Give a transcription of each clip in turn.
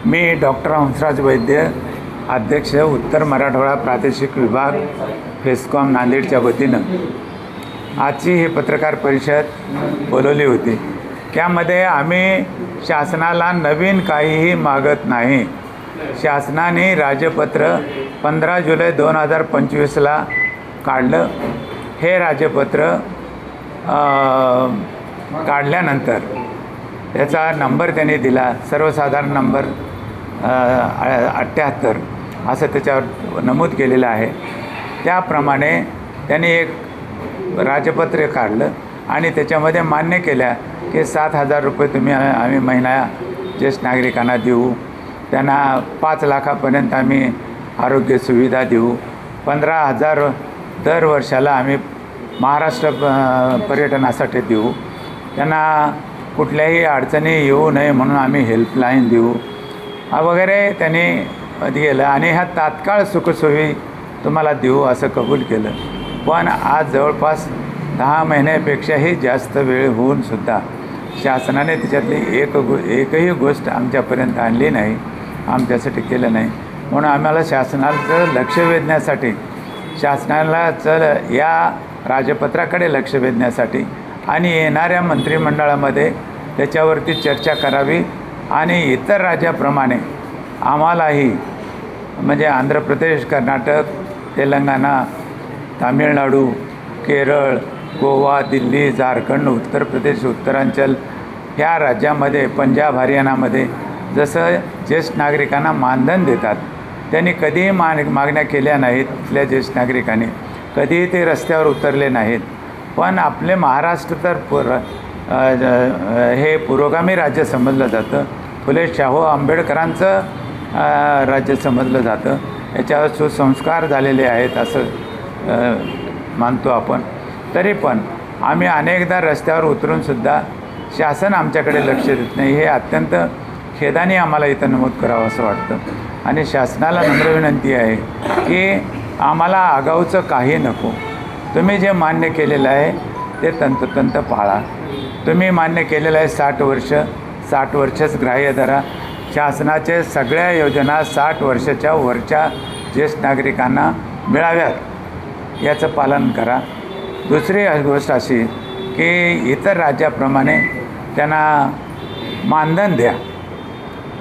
मी doctor Hansraj वैद्य, अध्यक्ष उत्तर मराठवाडा प्रादेशिक विभाग फेस्कॉम नांदेडच्या वतीनं आजची ही पत्रकार परिषद बोलवली होती। त्यामध्ये आम्ही शासनाला नवीन काहीही मागत नाही। शासनाने राज्यपत्र 15 जुलै 2025ला काढलं। हे राज्यपत्र काढल्यानंतर त्याचा नंबर त्यांनी दिला, सर्वसाधारण नंबर 78 असं त्याच्यावर नमूद केलेलं आहे। त्याप्रमाणे त्यांनी एक राजपत्र काढलं आणि त्याच्यामध्ये मान्य केल्या की 7,000 रुपये तुम्ही आम्ही महिना ज्येष्ठ नागरिकांना देऊ, त्यांना 5 लाखापर्यंत आम्ही आरोग्य सुविधा देऊ, 15,000 दर वर्षाला आम्ही महाराष्ट्र पर्यटनासाठी देऊ, त्यांना कुठल्याही अडचणी येऊ नये म्हणून आम्ही हेल्पलाईन देऊ वगैरे त्यांनी केलं आणि ह्या तात्काळ सुखसोयी तुम्हाला देऊ असं कबूल केलं। पण आज जवळपास 10 महिन्यापेक्षाही जास्त वेळ होऊनसुद्धा शासनाने त्याच्यातली एकही गोष्ट आमच्यापर्यंत आणली नाही, आमच्यासाठी केलं नाही। म्हणून आम्हाला शासनाचं लक्ष वेधण्यासाठी, शासनाला या राजपत्राकडे लक्ष वेधण्यासाठी आणि येणाऱ्या मंत्रिमंडळामध्ये त्याच्यावरती चर्चा करावी आणि इतर राज्याप्रमाणे आम्हालाही म्हणजे आंध्र प्रदेश, कर्नाटक, तेलंगणा, तामिळनाडू, केरळ, गोवा, दिल्ली, झारखंड, उत्तर प्रदेश, उत्तरांचल ह्या राज्यामध्ये, पंजाब, हरियाणामध्ये जसं ज्येष्ठ नागरिकांना मानधन देतात, त्यांनी कधीही मागण्या केल्या नाहीत। इथल्या ज्येष्ठ नागरिकांनी कधीही ते रस्त्यावर उतरले नाहीत। पण आपले महाराष्ट्र तर हे पुरोगामी राज्य समजलं जातं, फुले शाहू आंबेडकरांचं राज्य समजलं जातं, याच्यावर सुसंस्कार झालेले आहेत असं मानतो आपण। तरी पण आम्ही अनेकदा रस्त्यावर उतरूनसुद्धा शासन आमच्याकडे लक्ष देत नाही, हे अत्यंत खेदाने आम्हाला इथं नमूद करावं असं वाटतं। आणि शासनाला नम्र विनंती आहे की आम्हाला आगाऊचं काही नको, तुम्ही जे मान्य केलेलं आहे ते तंतोतंत पाळा। तुम्ही मान्य केलेलं आहे 60 वर्षच ग्राह्य धरा, शासनाचे सगळ्या योजना 60 वर्षाच्या वरच्या ज्येष्ठ नागरिकांना मिळाव्यात याचं पालन करा। दुसरी गोष्ट अशी की इतर राज्याप्रमाणे त्यांना मानधन द्या।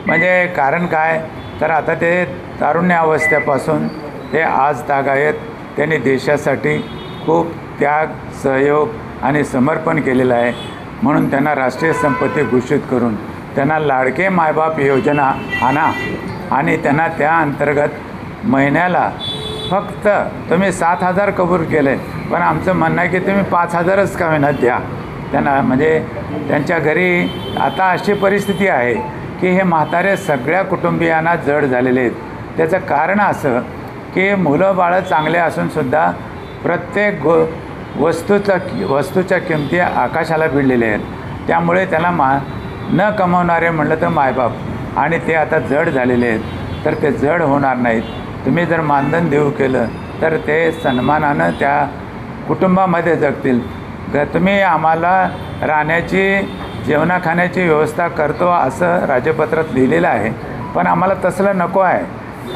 म्हणजे कारण काय तर आता ते तारुण्यावस्थेपासून ते आज तागायत त्यांनी देशासाठी खूप त्याग, सहयोग आणि समर्पण केलेलं आहे। म्हणून त्यांना राष्ट्रीय संपत्ती घोषित करून त्यांना लाडके मायबाप योजना आणा आणि त्यांना त्या अंतर्गत महिन्याला फक्त तुम्ही 7,000 कबूल केले, पण आमचं म्हणणं आहे की तुम्ही 5,000च का होईना द्या त्यांना। म्हणजे त्यांच्या घरी आता अशी परिस्थिती आहे की हे म्हातारे सगळ्या कुटुंबियांना जड झालेले आहेत। त्याचं कारण असं की मुलं बाळं चांगले असूनसुद्धा प्रत्येक वस्तूच्या किमती आकाशाला भिडलेल्या आहेत। त्यामुळे त्याला न कमावणारे म्हटलं तर मायबाप आणि ते आता जड झालेले आहेत, तर ते जड होणार नाहीत। तुम्ही जर मानधन देऊ केलं तर ते सन्मानानं त्या कुटुंबामध्ये जगतील। तुम्ही आम्हाला राहण्याची, जेवणा खाण्याची व्यवस्था करतो असं राज्यपत्रात लिहिलेलं आहे, पण आम्हाला तसलं नको आहे।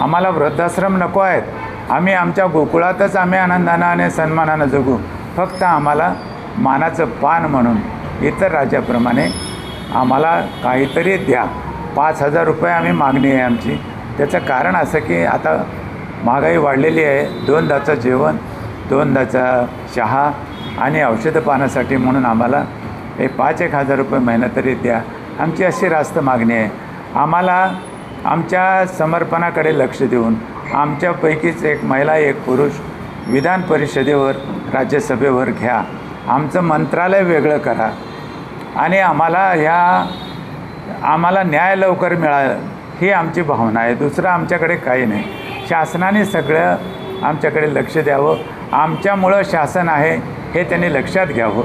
आम्हाला वृद्धाश्रम नको आहेत। आम्ही आमच्या गोकुळातच आम्ही आनंदानं आणि सन्मानानं जगू। फक्त आम्हाला मानाचं पान म्हणून इतर राज्याप्रमाणे आम्हाला काहीतरी द्या। 5,000 रुपये आम्ही मागणी आहे आमची। त्याचं कारण असं की आता महागाई वाढलेली आहे, 2दाचं जेवण, 2दाचा चहा आणि औषधं पाण्यासाठी म्हणून आम्हाला हे 5,000 रुपये महिना तरी द्या, आमची अशी रास्त मागणी आहे। आम्हाला आमच्या समर्पणाकडे लक्ष देऊन आमच्यापैकीच एक महिला, एक पुरुष विधान परिषदेवर, राज्यसभेवर घ्या, आमचं मंत्रालय वेगळं करा आणि आम्हाला न्याय लवकर मिळाला ही आमची भावना आहे। दुसरं आमच्याकडे काही नाही। शासनाने सगळं आमच्याकडे लक्ष द्यावं, आमच्यामुळं शासन आहे हे त्यांनी लक्षात घ्यावं।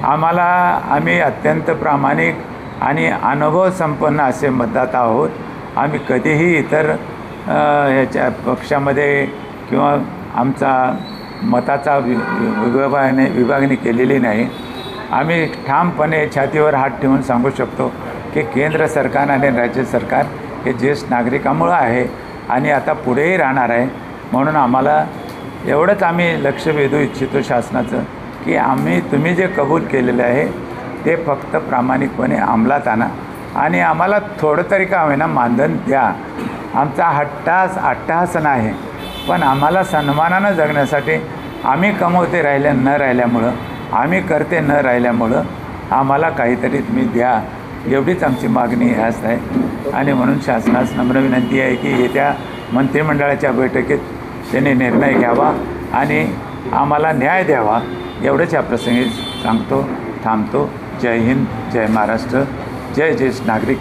आम्ही अत्यंत प्रामाणिक आणि अनुभव संपन्न असे मतदाता आहोत। आम्ही कधीही इतर ह्याच्या पक्षामध्ये किंवा आमचा मताचा विभागणी केलेली नाही। आम्ही ठामपणे छातीवर हात ठेवून सांगू शकतो की केंद्र सरकार आणि राज्य सरकार हे ज्येष्ठ नागरिकामुळं आहे आणि आता पुढेही राहणार आहे. म्हणून आम्हाला एवढंच आम्ही लक्ष वेधू इच्छितो शासनाचं की तुम्ही जे कबूल केलेलं आहे ते फक्त प्रामाणिकपणे अंमलात आणा आणि आम्हाला थोडं तरी का होईना मानधन द्या. आमचा अट्टहास नाही, पण आम्हाला सन्मानानं जगण्यासाठी आम्ही कमवते न राहिल्यामुळं, आम्ही करते न राहिल्यामुळं आम्हाला काहीतरी तुम्ही द्या, एवढीच आमची मागणी ह्याच आहे. आणि म्हणून शासनास नम्र विनंती आहे की येत्या मंत्रिमंडळाच्या बैठकीत त्यांनी निर्णय घ्यावा आणि आम्हाला न्याय द्यावा. एवढंच या प्रसंगी सांगतो, थांबतो. जय हिंद, जय महाराष्ट्र, जय ज्येष्ठ नागरिक.